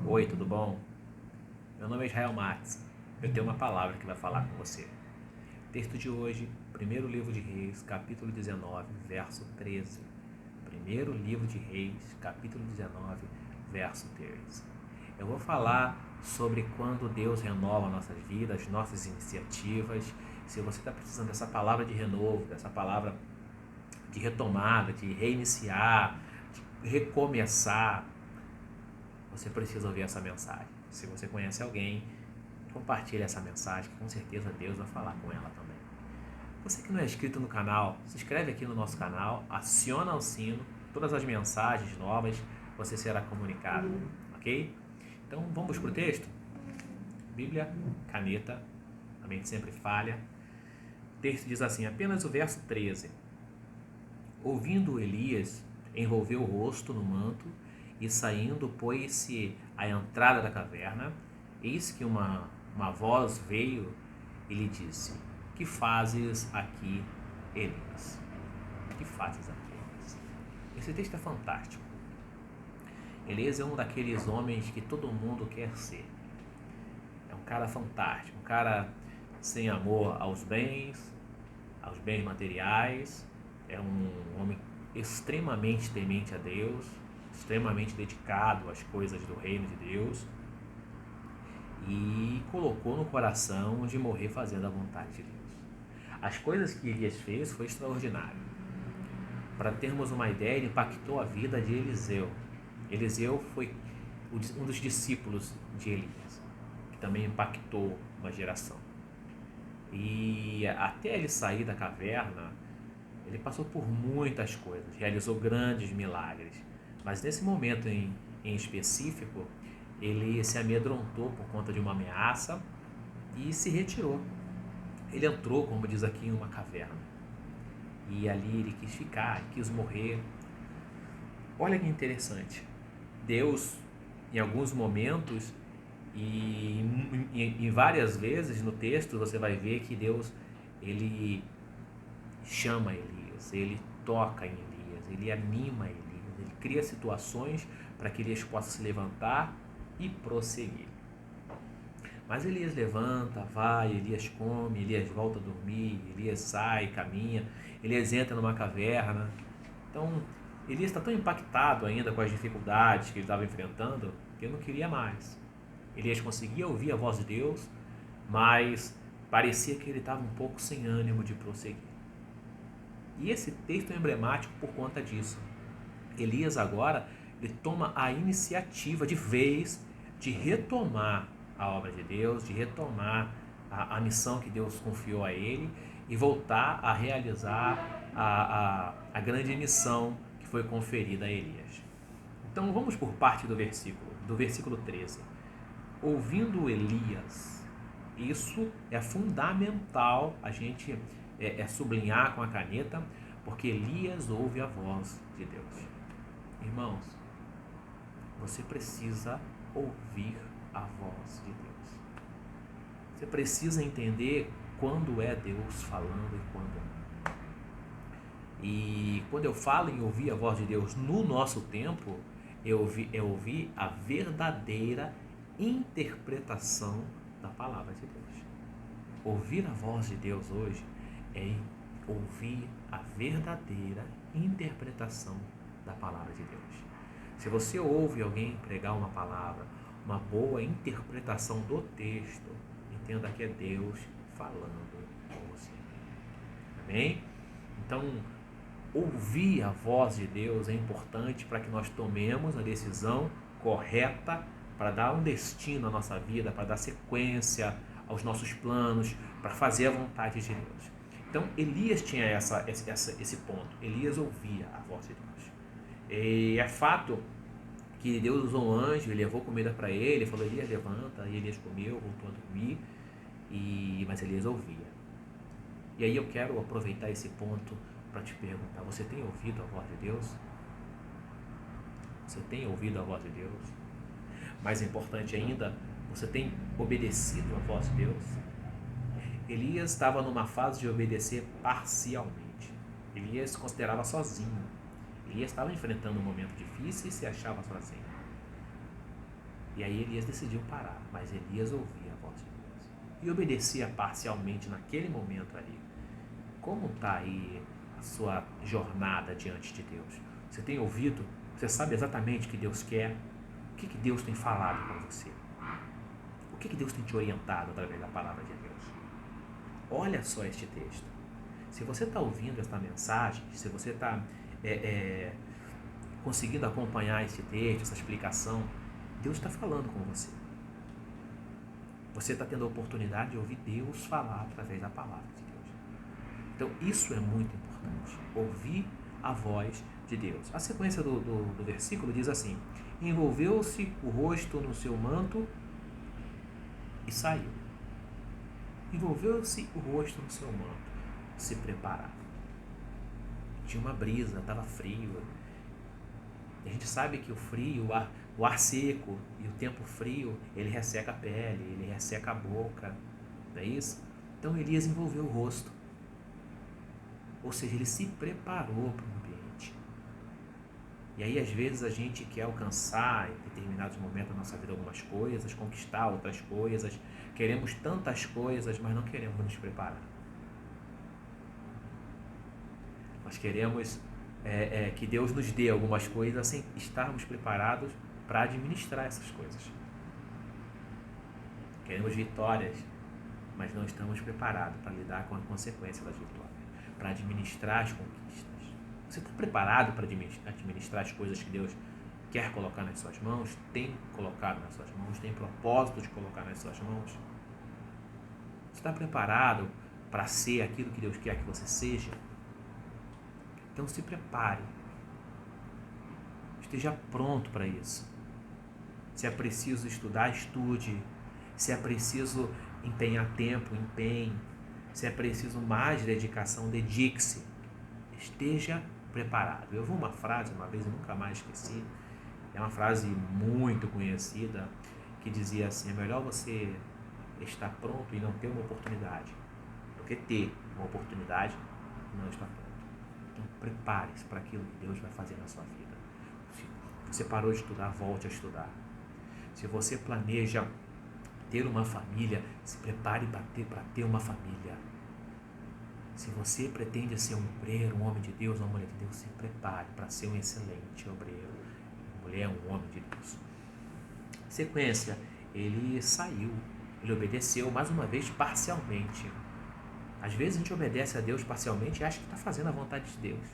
Oi, tudo bom? Meu nome é Israel Matos. Eu tenho uma palavra que vai falar com você. Texto de hoje, primeiro livro de Reis, capítulo 19, verso 13. Primeiro livro de Reis, capítulo 19, verso 13. Eu vou falar sobre quando Deus renova nossas vidas, nossas iniciativas. Se você está precisando dessa palavra de renovo, dessa palavra de retomada, de reiniciar, de recomeçar, você precisa ouvir essa mensagem. Se você conhece alguém, compartilhe essa mensagem, que com certeza Deus vai falar com ela também. Você que não é inscrito no canal, se inscreve aqui no nosso canal, aciona o sino, todas as mensagens novas você será comunicado, ok? Então vamos para o texto? Bíblia, caneta, a mente sempre falha. O texto diz assim, apenas o verso 13. Ouvindo Elias, envolveu o rosto no manto e saindo pôs-se à entrada da caverna. Eis que uma voz veio e lhe disse, que fazes aqui, Elias? Que fazes aqui, Elias? Esse texto é fantástico. Elias é um daqueles homens que todo mundo quer ser. É um cara fantástico, um cara sem amor aos bens materiais. É um homem extremamente temente a Deus, extremamente dedicado às coisas do reino de Deus, e colocou no coração de morrer fazendo a vontade de Deus. As coisas que Elias fez foi extraordinário. Para termos uma ideia, ele impactou a vida de Eliseu. Eliseu foi um dos discípulos de Elias, que também impactou uma geração. E até ele sair da caverna, ele passou por muitas coisas, realizou grandes milagres. Mas nesse momento em específico, ele se amedrontou por conta de uma ameaça e se retirou. Ele entrou, como diz aqui, em uma caverna. E ali ele quis ficar, quis morrer. Olha que interessante. Deus, em alguns momentos e em várias vezes no texto, você vai ver que Deus, ele chama Elias, ele toca em Elias, ele anima Elias, ele cria situações para que Elias possa se levantar e prosseguir. Mas Elias levanta, vai, Elias come, Elias volta a dormir, Elias sai, caminha, Elias entra numa caverna. Então, Elias está tão impactado ainda com as dificuldades que ele estava enfrentando que ele não queria mais. Elias conseguia ouvir a voz de Deus, mas parecia que ele estava um pouco sem ânimo de prosseguir. E esse texto é emblemático por conta disso. Elias agora ele toma a iniciativa de vez de retomar a obra de Deus, de retomar a missão que Deus confiou a ele e voltar a realizar a grande missão que foi conferida a Elias. Então vamos por parte do versículo 13. Ouvindo Elias, isso é fundamental a gente sublinhar com a caneta, porque Elias ouve a voz de Deus. Irmãos, você precisa ouvir a voz de Deus. Você precisa entender quando é Deus falando e quando não. E quando eu falo em ouvir a voz de Deus no nosso tempo, eu ouvi a verdadeira interpretação da palavra de Deus. Ouvir a voz de Deus hoje é ouvir a verdadeira interpretação da palavra de Deus. Se você ouve alguém pregar uma palavra, uma boa interpretação do texto, entenda que é Deus falando com você. Amém? Então, ouvir a voz de Deus é importante para que nós tomemos a decisão correta para dar um destino à nossa vida, para dar sequência aos nossos planos, para fazer a vontade de Deus. Então, Elias tinha esse ponto. Elias ouvia a voz de Deus. E é fato que Deus usou um anjo e levou comida para ele, falou, Elias, levanta, e Elias comeu, voltou a dormir, mas Elias ouvia. E aí eu quero aproveitar esse ponto para te perguntar, você tem ouvido a voz de Deus? Você tem ouvido a voz de Deus? Mais importante ainda, você tem obedecido a voz de Deus? Elias estava numa fase de obedecer parcialmente. Elias se considerava sozinho. Elias estava enfrentando um momento difícil e se achava sozinho. E aí Elias decidiu parar, mas Elias ouvia a voz de Deus e obedecia parcialmente naquele momento ali. Como está aí a sua jornada diante de Deus? Você tem ouvido? Você sabe exatamente o que Deus quer? O que Deus tem falado com você? O que Deus tem te orientado através da palavra de Deus? Olha só este texto. Se você está ouvindo esta mensagem, se você está conseguindo acompanhar esse texto, essa explicação, Deus está falando com você. Você está tendo a oportunidade de ouvir Deus falar através da palavra de Deus. Então, isso é muito importante. Ouvir a voz de Deus. A sequência do versículo diz assim: envolveu-se o rosto no seu manto e saiu. Envolveu-se o rosto no seu manto, se preparava. Tinha uma brisa, estava frio. A gente sabe que o frio, o ar seco e o tempo frio, ele resseca a pele, ele resseca a boca, não é isso? Então Elias envolveu o rosto, ou seja, ele se preparou para o ambiente. E aí às vezes a gente quer alcançar em determinados momentos da nossa vida algumas coisas, conquistar outras coisas, queremos tantas coisas, mas não queremos nos preparar. Nós queremos que Deus nos dê algumas coisas sem estarmos preparados para administrar essas coisas. Queremos vitórias, mas não estamos preparados para lidar com a consequência das vitórias, para administrar as conquistas. Você está preparado para administrar as coisas que Deus quer colocar nas suas mãos, tem colocado nas suas mãos, tem propósito de colocar nas suas mãos? Você está preparado para ser aquilo que Deus quer que você seja? Então se prepare. Esteja pronto para isso. Se é preciso estudar, estude. Se é preciso empenhar tempo, empenhe. Se é preciso mais dedicação, dedique-se. Esteja preparado. Eu vi uma frase uma vez e nunca mais esqueci. É uma frase muito conhecida que dizia assim: é melhor você estar pronto e não ter uma oportunidade do que ter uma oportunidade e não estar pronto. Então prepare-se para aquilo que Deus vai fazer na sua vida. Se você parou de estudar, volte a estudar. Se você planeja ter uma família, se prepare para ter uma família. Se você pretende ser um obreiro, um homem de Deus, uma mulher de Deus, se prepare para ser um excelente obreiro, mulher, um homem de Deus. Sequência, ele saiu, ele obedeceu mais uma vez parcialmente. Às vezes a gente obedece a Deus parcialmente e acha que está fazendo a vontade de Deus.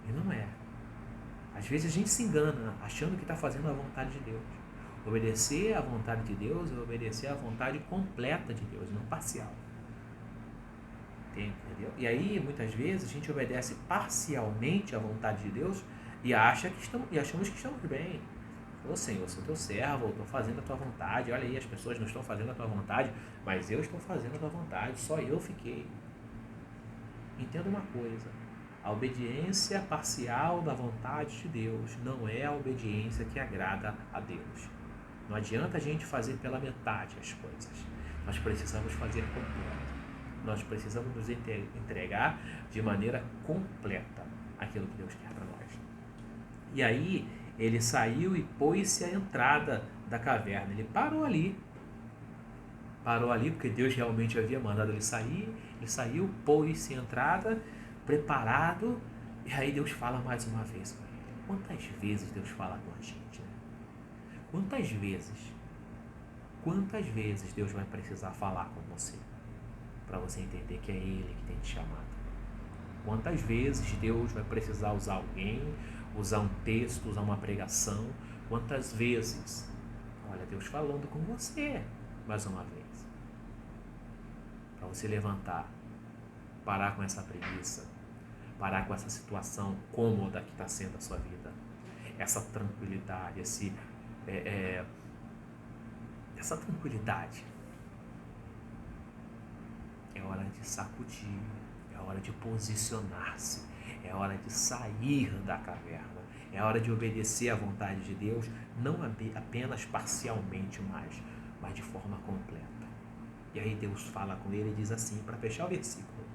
E não é. Às vezes a gente se engana achando que está fazendo a vontade de Deus. Obedecer à vontade de Deus é obedecer à vontade completa de Deus, não parcial. Entendeu? E aí, muitas vezes, a gente obedece parcialmente à vontade de Deus e achamos que estamos bem. Ô Senhor, eu sou teu servo, eu estou fazendo a tua vontade. Olha aí, as pessoas não estão fazendo a tua vontade, mas eu estou fazendo a tua vontade, só eu fiquei. Entenda uma coisa: a obediência parcial da vontade de Deus não é a obediência que agrada a Deus. Não adianta a gente fazer pela metade as coisas. Nós precisamos fazer completo. Nós precisamos nos entregar de maneira completa aquilo que Deus quer para nós. E aí ele saiu e pôs-se à entrada da caverna. Ele parou ali porque Deus realmente havia mandado ele sair. Ele saiu, pôs-se à entrada, preparado, e aí Deus fala mais uma vez com ele. Quantas vezes Deus fala com a gente, né? Quantas vezes Deus vai precisar falar com você para você entender que é Ele que tem te chamado? Quantas vezes Deus vai precisar usar alguém, usar um texto, usar uma pregação? Quantas vezes? Olha, Deus falando com você mais uma vez, para você levantar, parar com essa preguiça, parar com essa situação cômoda que está sendo a sua vida, essa tranquilidade, essa tranquilidade. É hora de sacudir, é hora de posicionar-se, é hora de sair da caverna, é hora de obedecer à vontade de Deus, não apenas parcialmente mais, mas de forma completa. E aí Deus fala com ele e diz assim, para fechar o versículo: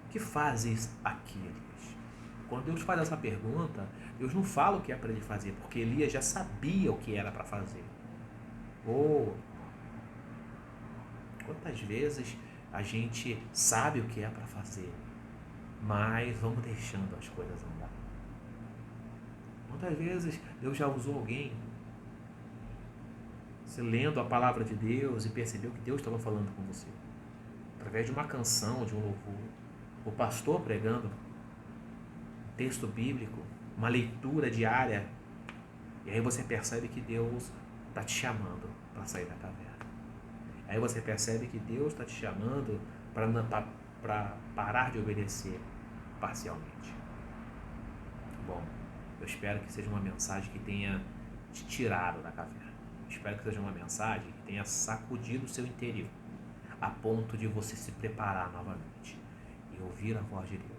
que fazes aqui, Elias? Quando Deus faz essa pergunta, Deus não fala o que é para ele fazer, porque Elias já sabia o que era para fazer. Ou quantas vezes a gente sabe o que é para fazer, mas vamos deixando as coisas andar. Quantas vezes Deus já usou alguém, você lendo a palavra de Deus e percebeu que Deus estava falando com você, através de uma canção, de um louvor, o pastor pregando um texto bíblico, uma leitura diária, e aí você percebe que Deus está te chamando para sair da caverna. Aí você percebe que Deus está te chamando para parar de obedecer parcialmente. Bom, eu espero que seja uma mensagem que tenha te tirado da caverna. Eu espero que seja uma mensagem que tenha sacudido o seu interior, a ponto de você se preparar novamente e ouvir a voz de Deus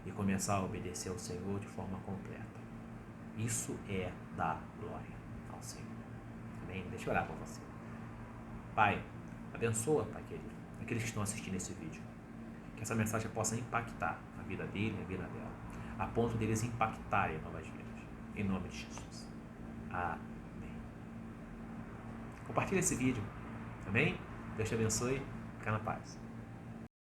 e começar a obedecer ao Senhor de forma completa. Isso é dar glória ao Senhor. Amém? Deixa eu orar por você. Pai, abençoa, Pai querido, aqueles que estão assistindo esse vídeo. Que essa mensagem possa impactar a vida dele e a vida dela, a ponto deles impactarem novas vidas. Em nome de Jesus. Amém. Compartilhe esse vídeo. Amém? Deus te abençoe. Fica na paz.